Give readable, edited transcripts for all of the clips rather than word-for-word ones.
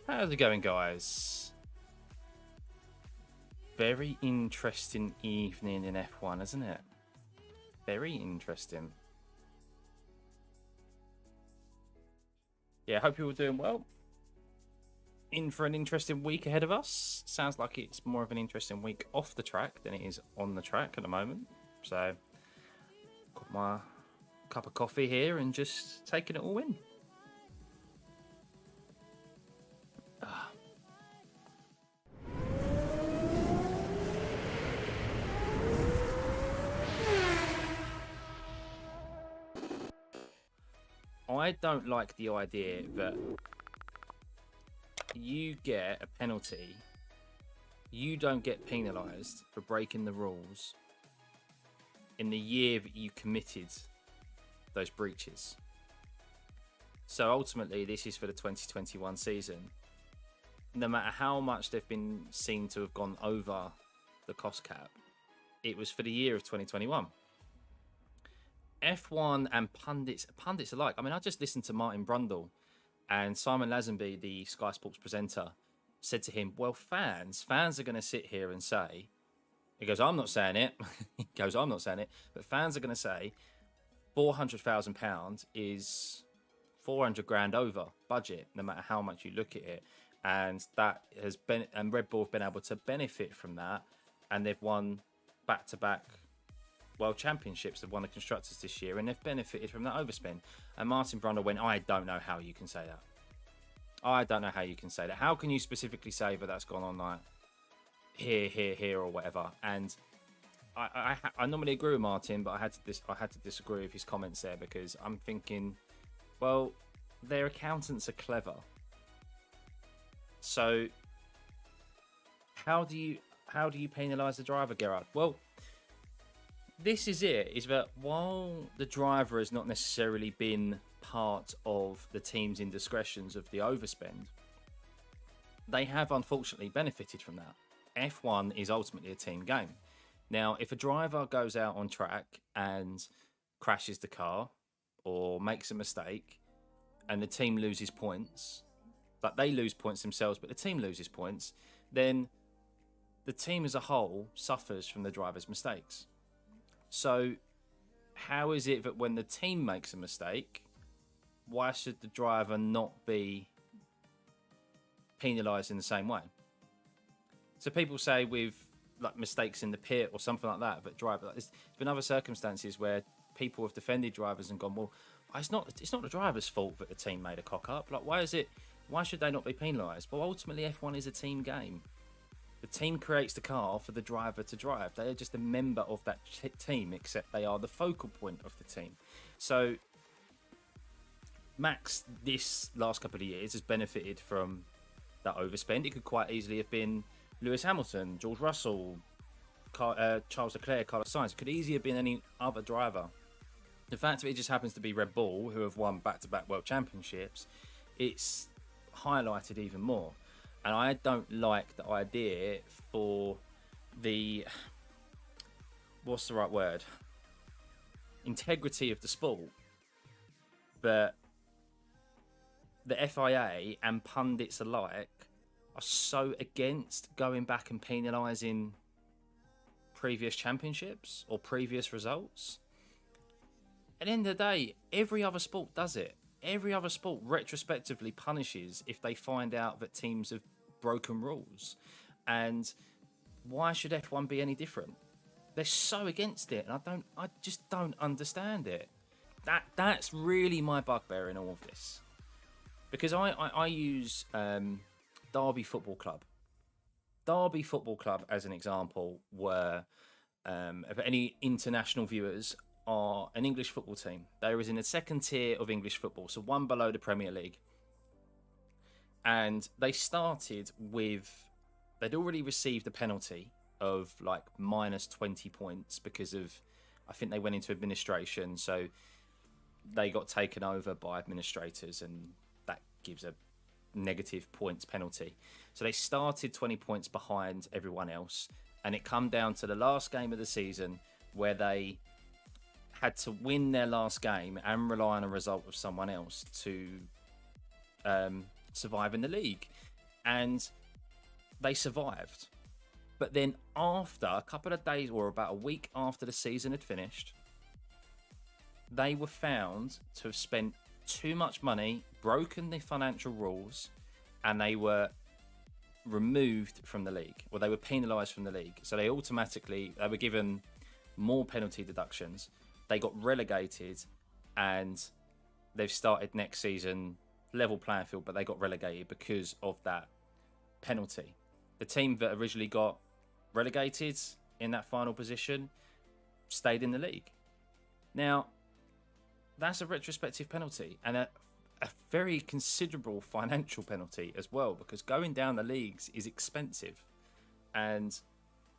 How's it going, guys? Very interesting evening in F1, isn't it? Very interesting. Yeah, hope you're all doing well. In for an interesting week ahead of us. Sounds like it's more of an interesting week off the track than it is on the track at the moment. So, got my cup of coffee here and just taking it all in. I don't like the idea that you get a penalty, you don't get penalised for breaking the rules in the year that you committed those breaches. So ultimately, this is for the 2021 season. No matter how much they've been seen to have gone over the cost cap, it was for the year of 2021. F1 and pundits alike. I mean, I just listened to Martin Brundle, and Simon Lazenby, the Sky Sports presenter, said to him, well, fans are going to sit here and say, he goes, I'm not saying it. He goes, I'm not saying it. But fans are going to say £400,000 is 400 grand over budget, no matter how much you look at it. And that has been, and Red Bull have been able to benefit from that. And they've won back-to-back World Championships. They've won the Constructors this year, and they've benefited from that overspend. And Martin Brundle went, I don't know how you can say that. I don't know how you can say that. How can you specifically say that that's gone on like here, or whatever? And I normally agree with Martin, but I had to disagree with his comments there, because I'm thinking, well, their accountants are clever. So how do you penalise the driver, Gerard? Well, this is it, is that while the driver has not necessarily been part of the team's indiscretions of the overspend, they have unfortunately benefited from that. F1 is ultimately a team game. Now, if a driver goes out on track and crashes the car or makes a mistake and the team loses points, but they lose points themselves, but the team loses points, then the team as a whole suffers from the driver's mistakes. So how is it that when the team makes a mistake, why should the driver not be penalised in the same way? So people say with like mistakes in the pit or something like that, but there's been other circumstances where people have defended drivers and gone, well, it's not the driver's fault that the team made a cock up. Like, why should they not be penalised? Well, ultimately F1 is a team game. The team creates the car for the driver to drive. They are just a member of that team, except they are the focal point of the team. So Max, this last couple of years, has benefited from that overspend. It could quite easily have been Lewis Hamilton, George Russell, Charles Leclerc, Carlos Sainz. It could easily have been any other driver. The fact that it just happens to be Red Bull, who have won back-to-back World Championships, it's highlighted even more. And I don't like the idea for the, what's the right word? Integrity of the sport. That the FIA and pundits alike are so against going back and penalising previous championships or previous results. At the end of the day, every other sport does it. Every other sport retrospectively punishes if they find out that teams have broken rules. And why should F1 be any different? They're so against it, and I just don't understand it. That's really my bugbear in all of this. Because I use Derby Football Club. Derby Football Club, as an example, were, if any international viewers, are an English football team. They was in the second tier of English football, so one below the Premier League. And they started with, they'd already received a penalty of like minus 20 points because of, I think they went into administration, so they got taken over by administrators, and that gives a negative points penalty. So they started 20 points behind everyone else, and it come down to the last game of the season where they had to win their last game and rely on a result of someone else to survive in the league. and they survived. But then after a couple of days, or about a week after the season had finished, they were found to have spent too much money, broken the financial rules, and they were removed from the league, or they were penalised from the league. So they were given more penalty deductions. They got relegated, and they've started next season level playing field, but they got relegated because of that penalty. The team that originally got relegated in that final position stayed in the league. Now, that's a retrospective penalty, and a very considerable financial penalty as well, because going down the leagues is expensive, and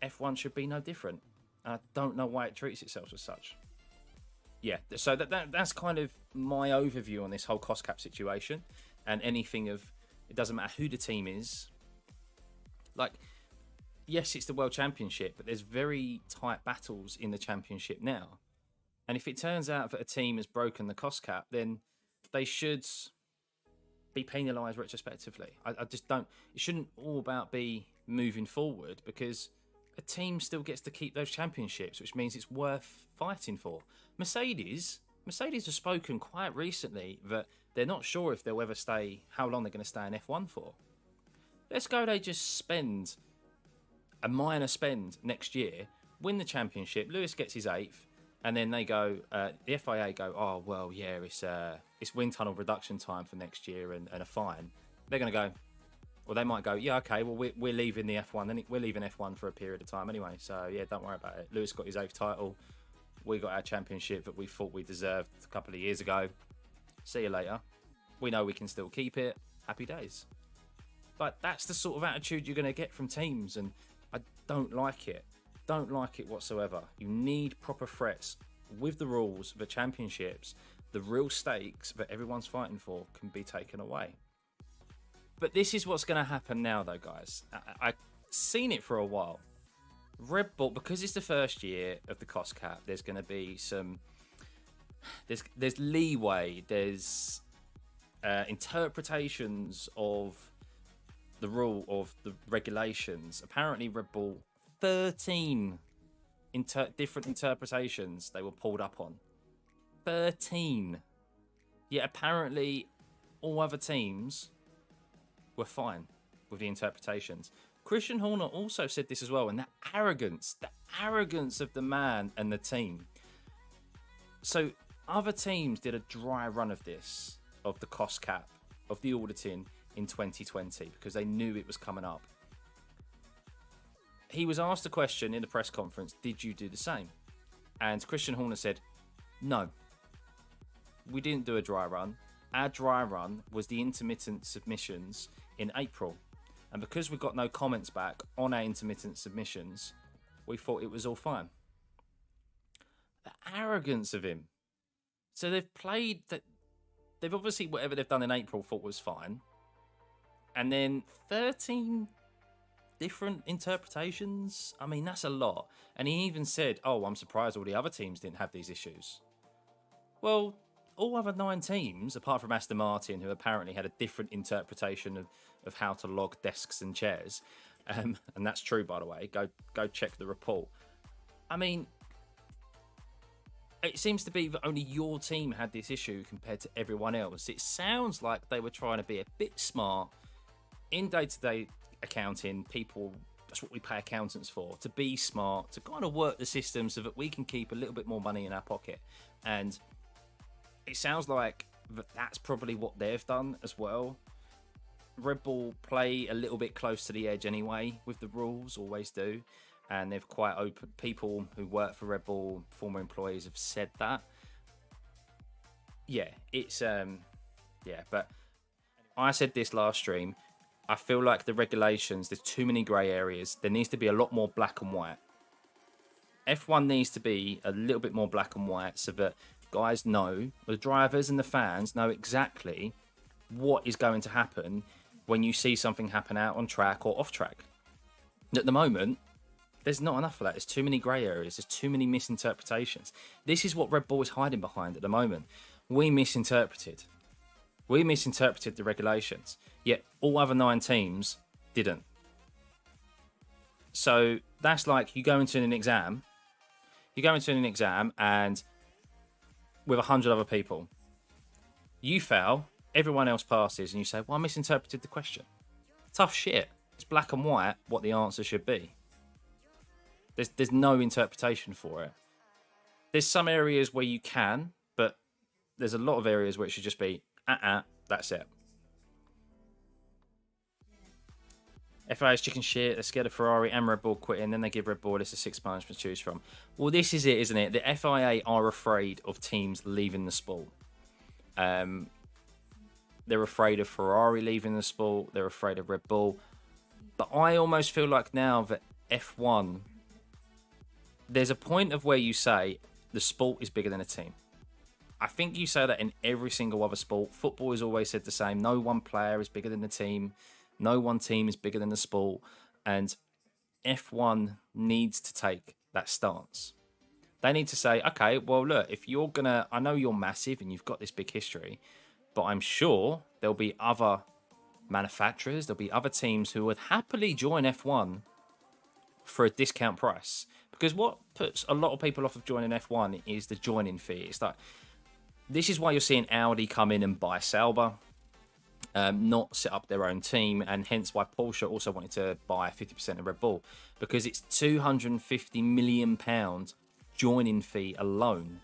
F1 should be no different. I don't know why it treats itself as such. Yeah, so that's kind of my overview on this whole cost cap situation, and anything of, it doesn't matter who the team is. Like, yes, it's the World Championship, but there's very tight battles in the Championship now. And if it turns out that a team has broken the cost cap, then they should be penalised retrospectively. I just don't... It shouldn't all about be moving forward, because a team still gets to keep those championships, which means it's worth fighting for. Mercedes have spoken quite recently that they're not sure if they'll ever stay, how long they're going to stay in F1 for. Let's go, they just spend a minor spend next year, win the championship, Lewis gets his 8th, and then they go, the FIA go, oh, well, yeah, it's wind tunnel reduction time for next year and a fine. They're going to go, well, they might go, yeah, okay, well, we're leaving the F1, then we're leaving F1 for a period of time anyway, so yeah, don't worry about it. Lewis got his 8th title, we got our championship that we thought we deserved a couple of years ago. See you later. We know we can still keep it. Happy days. But that's the sort of attitude you're going to get from teams, and I don't like it. Don't like it whatsoever. You need proper threats with the rules, the championships, the real stakes that everyone's fighting for can be taken away. But this is what's going to happen now, though, guys. I've seen it for a while. Red Bull, because it's the first year of the cost cap, there's going to be some... There's leeway, there's interpretations of the rule, of the regulations. Apparently Red Bull, 13 different interpretations they were pulled up on. 13. Yet apparently all other teams were fine with the interpretations. Christian Horner also said this as well, and the arrogance of the man and the team. So other teams did a dry run of this, of the cost cap, of the auditing in 2020, because they knew it was coming up. He was asked a question in the press conference, did you do the same? And Christian Horner said, no, we didn't do a dry run. Our dry run was the intermittent submissions in April. And because we got no comments back on our intermittent submissions, we thought it was all fine. The arrogance of him. So they've played that. They've obviously, whatever they've done in April, thought was fine. And then 13 different interpretations. I mean, that's a lot. And he even said, oh, I'm surprised all the other teams didn't have these issues. Well, all other 9 teams, apart from Aston Martin, who apparently had a different interpretation of how to log desks and chairs. And that's true, by the way. Go check the report. I mean, it seems to be that only your team had this issue compared to everyone else. It sounds like they were trying to be a bit smart in day-to-day accounting. People, that's what we pay accountants for, to be smart, to kind of work the system so that we can keep a little bit more money in our pocket. And it sounds like that's probably what they've done as well. Red Bull play a little bit close to the edge anyway with the rules, always do. And they've quite open. People who work for Red Bull, former employees, have said that. Yeah, it's but I said this last stream. I feel like the regulations, there's too many grey areas. There needs to be a lot more black and white. F1 needs to be a little bit more black and white so that guys know, the drivers and the fans know exactly what is going to happen when you see something happen out on track or off track. At the moment, there's not enough of that. There's too many grey areas. There's too many misinterpretations. This is what Red Bull is hiding behind at the moment. We misinterpreted. We misinterpreted the regulations, yet all other 9 teams didn't. So that's like you go into an exam. You go into an exam and with 100 other people, you fail, everyone else passes, and you say, well, I misinterpreted the question. Tough shit. It's black and white what the answer should be. There's no interpretation for it. There's some areas where you can, but there's a lot of areas where it should just be, that's it. FIA's chicken shit, they're scared of Ferrari and Red Bull quitting, then they give Red Bull a list of 6 punishments to choose from. Well, this is it, isn't it? The FIA are afraid of teams leaving the sport. They're afraid of Ferrari leaving the sport. They're afraid of Red Bull. But I almost feel like now that F1, there's a point of where you say the sport is bigger than a team. I think you say that in every single other sport. Football has always said the same. No one player is bigger than the team. No one team is bigger than the sport. And F1 needs to take that stance. They need to say, okay, well, look, if you're going to... I know you're massive and you've got this big history, but I'm sure there'll be other manufacturers, there'll be other teams who would happily join F1 for a discount price. Because what puts a lot of people off of joining F1 is the joining fee. It's like... This is why you're seeing Audi come in and buy Sauber, not set up their own team, and hence why Porsche also wanted to buy 50% of Red Bull, because it's £250 million joining fee alone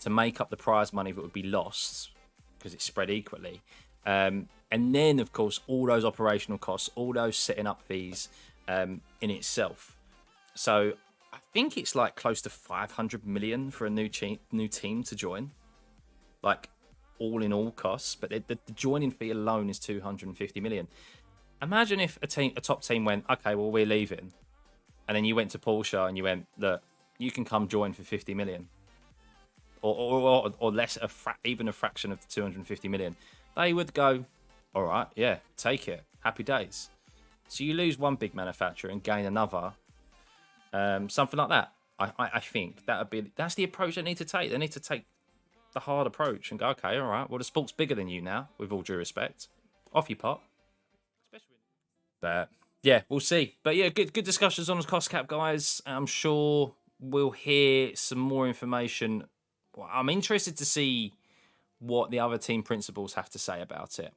to make up the prize money that would be lost because it's spread equally. And then, of course, all those operational costs, all those setting up fees in itself. So I think it's like close to 500 million for a new team to join. Like all in all costs, but the joining fee alone is 250 million. Imagine if a top team went, okay, well, we're leaving. And then you went to Porsche and you went, look, you can come join for 50 million. Or less, even a fraction of the 250 million. They would go, all right, yeah, take it. Happy days. So you lose one big manufacturer and gain another. Something like that. I think that's the approach they need to take. They need to take the hard approach and go, okay, all right, well, the sport's bigger than you now, with all due respect. Off you pop. But yeah, we'll see. But yeah, good discussions on the cost cap, guys. I'm sure we'll hear some more information. Well, I'm interested to see what the other team principals have to say about it.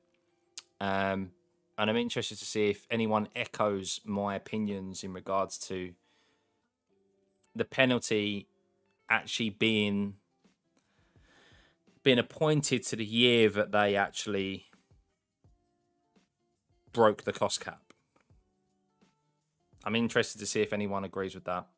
And I'm interested to see if anyone echoes my opinions in regards to the penalty actually being appointed to the year that they actually broke the cost cap. I'm interested to see if anyone agrees with that.